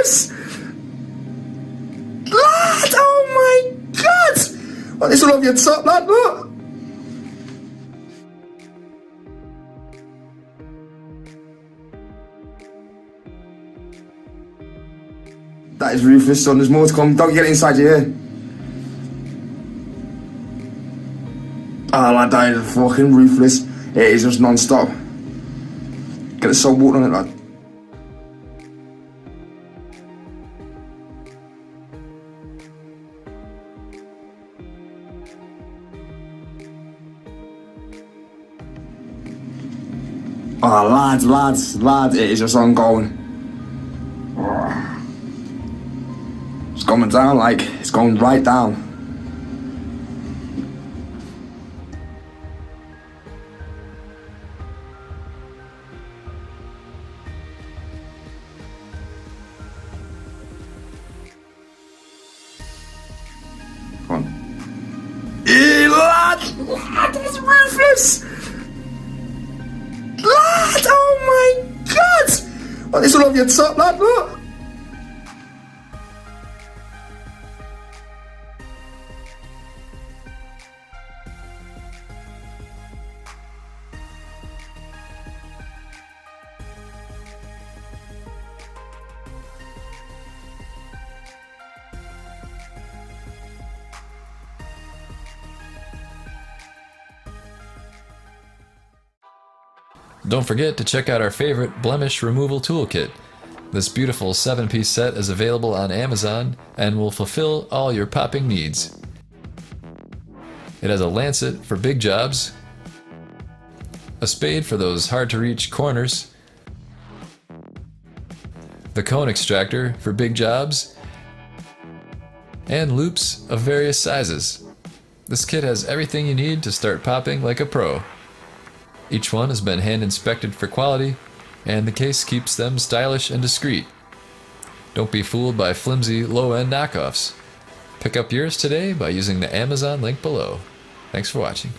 ruthless! Lad! Oh my god! What, this will off your top, lad, look! That is ruthless, son. There's more to come. Don't get it inside your ear. Ah, lad, that is fucking ruthless. It is just non-stop. Get the salt water on it, lad. Oh, lads, it is just ongoing. It's going down, like, it's going right down. Come on. Lad, it's ruthless! Lad, oh my god! What, this will off your top, lad, look! Don't forget to check out our favorite blemish removal toolkit. This beautiful 7-piece set is available on Amazon and will fulfill all your popping needs. It has a lancet for big jobs, a spade for those hard-to-reach corners, the cone extractor for big jobs, and loops of various sizes. This kit has everything you need to start popping like a pro. Each one has been hand inspected for quality, and the case keeps them stylish and discreet. Don't be fooled by flimsy, low-end knockoffs. Pick up yours today by using the Amazon link below. Thanks for watching.